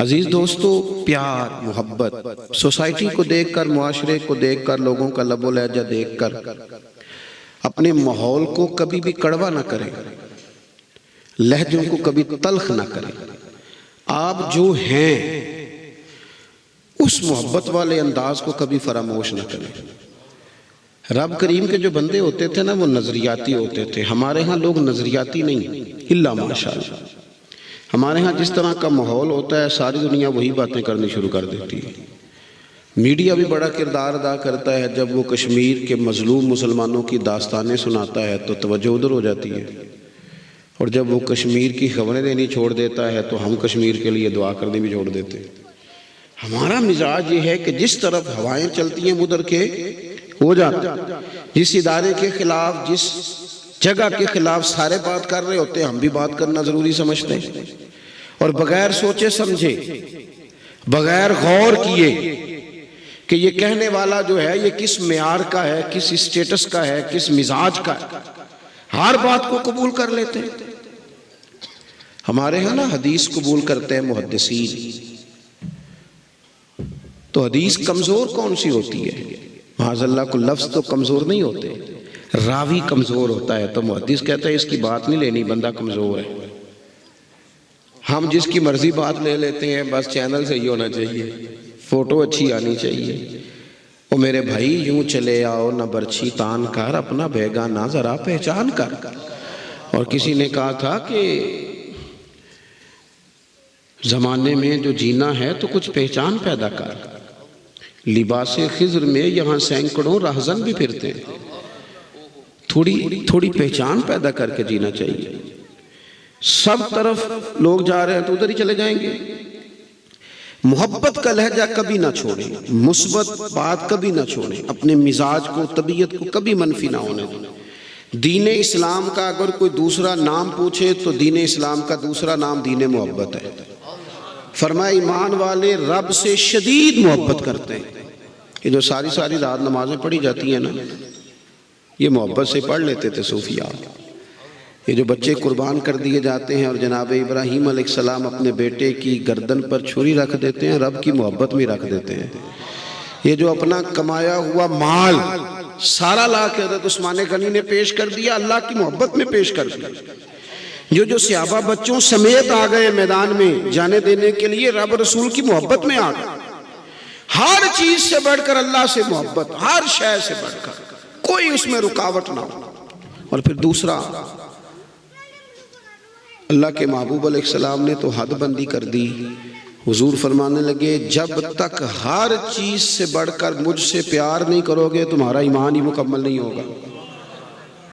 عزیز دوستو، پیار، محبت، سوسائٹی کو دیکھ کر، معاشرے کو دیکھ کر، لوگوں کا لب و لہجہ دیکھ کر اپنے ماحول کو کبھی بھی کڑوا نہ کریں، لہجوں کو کبھی تلخ نہ کریں۔ آپ جو ہیں اس محبت والے انداز کو کبھی فراموش نہ کریں۔ رب کریم کے جو بندے ہوتے تھے نا، وہ نظریاتی ہوتے تھے۔ ہمارے ہاں لوگ نظریاتی نہیں، الا ماشاءاللہ۔ ہمارے ہاں جس طرح کا ماحول ہوتا ہے، ساری دنیا وہی باتیں کرنی شروع کر دیتی ہے۔ میڈیا بھی بڑا کردار ادا کرتا ہے۔ جب وہ کشمیر کے مظلوم مسلمانوں کی داستانیں سناتا ہے تو توجہ ادھر ہو جاتی ہے، اور جب وہ کشمیر کی خبریں دینی چھوڑ دیتا ہے تو ہم کشمیر کے لیے دعا کرنی بھی چھوڑ دیتے ہیں۔ ہمارا مزاج یہ ہے کہ جس طرف ہوائیں چلتی ہیں ادھر کے ہو جاتا ہے۔ جس ادارے کے خلاف، جس جگہ کے خلاف سارے بات کر رہے ہوتے ہیں، ہم بھی بات کرنا ضروری سمجھتے ہیں، اور بغیر سوچے سمجھے، بغیر غور کیے کہ یہ کہنے والا جو ہے یہ کس معیار کا ہے، کس اسٹیٹس کا ہے، کس مزاج کا ہے، ہر بات کو قبول کر لیتے ہیں۔ ہمارے ہاں نا حدیث قبول کرتے ہیں محدثین، تو حدیث کمزور کون سی ہوتی ہے؟ معاذ اللہ، کو لفظ تو کمزور نہیں ہوتے، راوی کمزور ہوتا ہے، تو محدث کہتا ہے اس کی بات نہیں لینی، بندہ کمزور ہے۔ ہم جس کی مرضی بات لے لیتے ہیں، بس چینل صحیح ہونا چاہیے، فوٹو اچھی آنی چاہیے۔ او میرے بھائی، یوں چلے آؤ نہ برچھی تان کر، اپنا بیگانہ ذرا پہچان کر۔ اور کسی نے کہا تھا کہ زمانے میں جو جینا ہے تو کچھ پہچان پیدا کر۔ لباس خضر میں یہاں سینکڑوں رہزن بھی پھرتے ہیں، تھوڑی پہچان پیدا کر کے جینا چاہیے۔ سب طرف لوگ جا رہے ہیں تو ادھر ہی چلے جائیں گے۔ محبت کا لہجہ کبھی نہ چھوڑیں، مثبت بات کبھی نہ چھوڑیں، اپنے مزاج کو، طبیعت کو کبھی منفی نہ ہونے دیں۔ دین اسلام کا اگر کوئی دوسرا نام پوچھے تو دین اسلام کا دوسرا نام دین محبت ہے۔ فرمایا ایمان والے رب سے شدید محبت کرتے ہیں۔ یہ جو ساری رات نمازیں پڑھی جاتی ہیں نا، یہ محبت سے پڑھ لیتے تھے صوفیاء۔ یہ جو بچے قربان کر دیے جاتے ہیں اور جناب ابراہیم علیہ السلام اپنے بیٹے کی گردن پر چھری رکھ دیتے ہیں، رب کی محبت میں رکھ دیتے ہیں۔ یہ جو اپنا کمایا ہوا مال سارا لا کے حضرت عثمان غنی نے پیش کر دیا، اللہ کی محبت میں پیش کر دیا۔ جو صحابہ بچوں سمیت آ گئے میدان میں جانے دینے کے لیے، رب رسول کی محبت میں آ گئے۔ ہر چیز سے بڑھ کر اللہ سے محبت، ہر شے سے بڑھ کر، کوئی اس میں رکاوٹ نہ ہو۔ اور پھر دوسرا، اللہ کے محبوب علیہ السلام نے تو حد بندی کر دی۔ حضور فرمانے لگے، جب تک ہر چیز سے بڑھ کر مجھ سے پیار نہیں کرو گے تمہارا ایمان ہی مکمل نہیں ہوگا۔